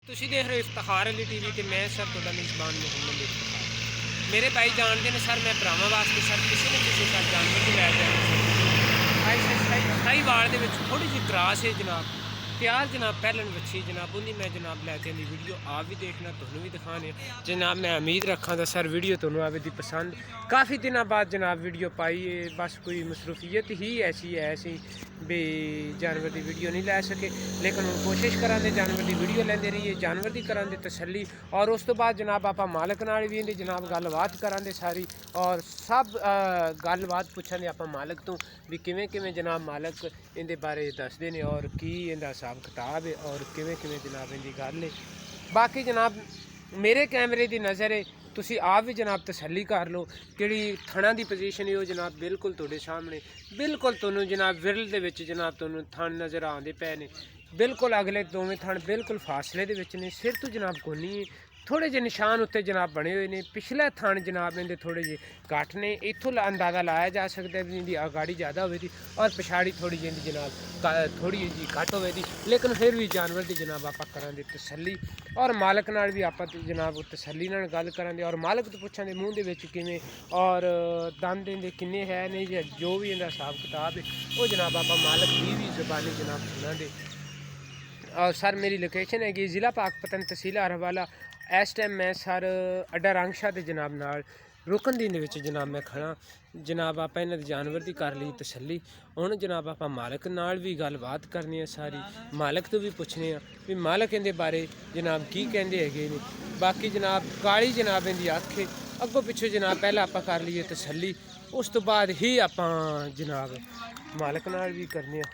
ਤੁਸੀਂ ਦੇਖ ਰਹੇ ਹੋ ਇਫਤਖਾਰ ਅਲੀ ਟੀਵੀ ਤੇ ਮੈਂ ਸਰ ਤੁਹਾਡਾ ਮੇਜ਼ਬਾਨ ਮੁਹੰਮਦ ਇਫਤਖਾਰ। ਮੇਰੇ ਭਾਈ ਜਾਣਦੇ ਨੇ ਸਰ, ਮੈਂ ਭਰਾਵਾਂ ਵਾਸਤੇ ਸਰ ਕਿਸੇ ਨਾ ਕਿਸੇ ਸਰ ਜਾਨਵਰ ਨੂੰ ਲੈ ਜਾਣਾ ਸਰ। ਸਾਹੀਵਾਲ ਦੇ ਵਿੱਚ ਥੋੜੀ ਜਿਹੀ ਕਰਾਸ ਹੈ ਜਨਾਬ, ਤਿਆਰ जनाब पहलन बच्ची जनाब उन्हीं मैं जनाब लैके आनी वीडियो आप भी देखना, तुहानू भी दिखाने जनाब। मैं उम्मीद रखा था सर वीडियो तुहानू आवे दी पसंद। काफ़ी दिनों बाद जनाब वीडियो पाई है, बस कोई मसरूफियत ही ऐसी है ऐसी भी जानवर की वीडियो नहीं लै सके, लेकिन हम कोशिश करांगे जानवर की वीडियो लेंदे रहिए, जानवर की करांगे तसल्ली। और उस तो बाद जनाब आप मालक नाल भी इहदी जनाब गलबात करांगे सारी, और सब गलबात पुछांगे आप मालक तो भी किवें किवें जनाब मालक इहदे बारे दसदे ने और की इहदा हिसाब किताब है और किवें किवें जनाब इहदी गल है। बाकी जनाब मेरे कैमरे की नज़र है, तुसी आप भी जनाब तसल्ली कर लो कि थणा की पोजीशन है वो जनाब बिल्कुल तुहाडे सामने, बिल्कुल तुहानू जनाब विरल दे विच जनाब तुहानू थण नज़र आते पे ने, बिल्कुल अगले दोवें थण बिल्कुल फासले दे विच ने। सिर तो जनाब कोनी है, थोड़े जे निशान उत्ते जनाब बने हुए ने, पिछला थण जनाब इहदे थोड़े जे घट ने, इत्थों अंदाज़ा लाया जा सकता है भी इहदी अगाड़ी ज़्यादा होवे दी और पिछाड़ी थोड़ी जी जनाब थोड़ी जी घट होवे दी, लेकिन फिर भी जानवर की जनाब आप करांगे तसल्ली। और मालक नाल भी आप जनाब तसल्ली नाल गल करांगे और मालक तो पुछांगे मूँह दे विच किवें और दंद इहदे किन्ने है नहीं, जो भी इहदा हिसाब किताब है वो जनाब आप मालक की भी ज़बानी जनाब सुनांगे। और सर मेरी लोकेशन हैगी ज़िला पाकपतन तहसील हरवाला। इस टाइम मैं सर अड्डा रंगशाह के जनाब नाल रुकनदीन दे विच जनाब मैं खड़ा जनाब। आप इन्हां दे जानवर की कर ली तसल्ली, हुण जनाब आप मालक नाल भी गलबात करनी है सारी, मालक तो भी पुछने भी मालक इहदे बारे जनाब की कहंदे हैगे ने। बाकी जनाब काली जनाब इहदी अख है, अगों पिछों जनाब पहला आप कर लीए तसल्ली, उस तो बाद ही आप जनाब मालक नाल भी करने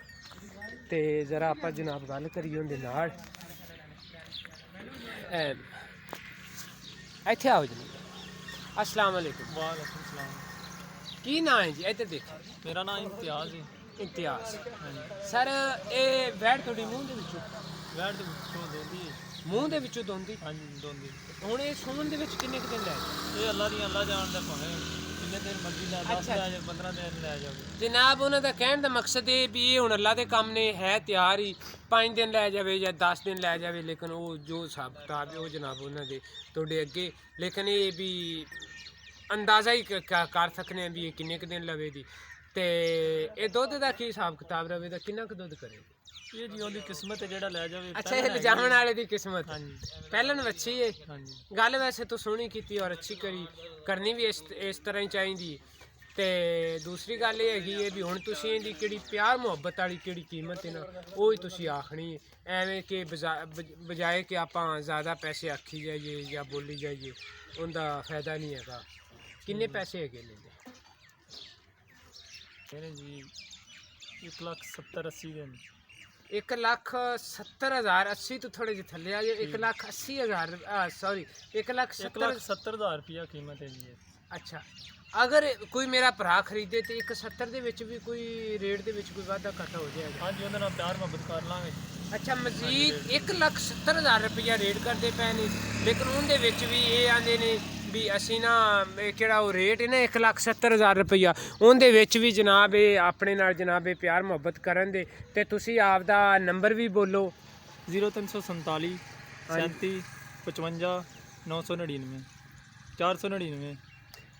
ते जरा आप जनाब गल करिए उहदे नाल। इत्थे आओ जी, अस्सलाम वालेकुम। वालेकुम सलाम। की नाम है जी? इधर देखो, मेरा नाम इम्तियाज़ है। इम्तियाज़ हाँ जी। सर ये वैट थोड़ी मूँह दे विचों वैट दे विचों दोंदी है। मूँह दे विचों दोंदी हाँ जी दोंदी। हुण ये सूण दे विच किन्ने क दिन लै ये अल्लाह जानदा भावें किन्ने दिन मर्जी लै 10 लै जाए 15 दिन लै जाए जनाब। उन्हों का कहने का मकसद है भी ये हुण अल्लाह के काम ने है तैयार ही 5 दिन लै जाए या 10 दिन लै जाए, लेकिन वो जो हिसाब किताब है वो जनाब उन्होंने तुहाडे अगे, लेकिन ये भी अंदाज़ा ही कर सकने भी ये किन्ने क दिन लवे दी ते ये दुध का की हिसाब किताब रवे दा, किन्ना क दुध करे ये जी ओदी किस्मत है जेड़ा लै जावे। अच्छा ये लिजावन वाले दी किस्मत। हाँ जी। पहलन अच्छी है हाँ जी। गल वैसे तो सोहनी की और अच्छी करी, करनी भी इस तरह ही चाहिए। तो दूसरी गल ये हैगी है भी हुण तुसीं इहदी किहड़ी प्यार मुहब्बत वाली किहड़ी कीमत है ना वो ही तुसीं आखनी है, एवें कि बजाए कि आपां ज़्यादा पैसे आखी जाइए या बोली जाइए, उनका फायदा नहीं हैगा। किन्ने पैसे हैगे ने कहने जी 1,70,80 दिन 1,70,000 80 तो थोड़े जे थले आ जाए, 1,80,000 सॉरी 1,70,000 रुपया कीमत है जी। अच्छा, अगर कोई मेरा भरा खरीदे तो 1,70 दे विच भी कोई रेट दे विच कोई वाधा घाटा हो जाएगा? हाँ जी उहदे नाल प्यार मुहब्बत कर लांगे। अच्छा, मजीद 1,70,000 रुपया रेट करते पे ने, लेकिन उनके विच भी ये आंदे ने भी असी ना केड़ा वो रेट है ना 1,70,000 रुपया, उनके विच भी जनाब ये अपने नाल जनाब ये प्यार मुहब्बत करन दे। ते तुसी आपदा नंबर भी बोलो। 0347 37 55 999 499।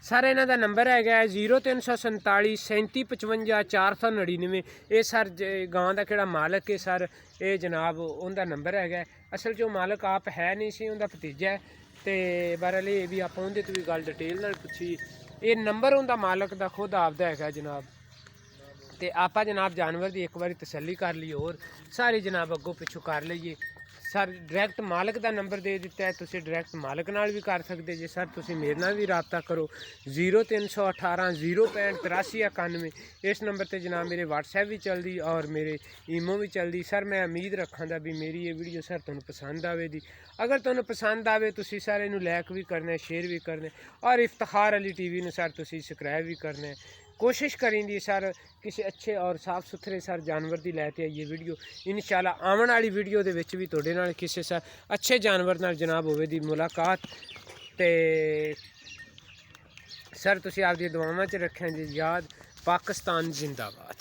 सर इन्हों का नंबर है 0347 37 55 499। ये सर गांव का किहड़ा मालक है सर ये जनाब उनका नंबर है। असल जो मालक आप है नहीं सी, उनका भतीजा है, तो बहरहाल ये भी आप उनके तो भी गल डिटेल नाल पुछी। ये नंबर उनका मालक का खुद आपदा है जनाब। तो आप जनाब जानवर की एक बार तसल्ली कर लीए और सारी जनाब अगों पिछों कर लीए। सर डायरैक्ट मालक का नंबर दे दिता है, तुसीं डायरैक्ट मालक नाल भी कर सकते जे। सर तुसीं मेरे नाल भी रबता करो 0318 065 83 91। इस नंबर पर जनाब मेरे व्हाट्सएप भी चलती और मेरे ईमो भी चलती। सर मैं उम्मीद रखा भी मेरी ये वीडियो सर तुहानूं पसंद आवेगी। अगर तुहानूं पसंद आवे तुसीं सर इनू लाइक भी करना, शेयर भी करना और इफ्तिखार अली टीवी नूं सर तुसीं सबसक्राइब भी करना। कोशिश करेंगी सर किसी अच्छे और साफ सुथरे सर जानवर की लैके आइए वीडियो। इंशाल्लाह आने वाली वीडियो के विच भी तुहाडे नाल किसी सर अच्छे जानवर नाल जनाब होवे दी मुलाकात। ते सर तुसीं आपदी दुआवां च रखें जी याद। पाकिस्तान जिंदाबाद।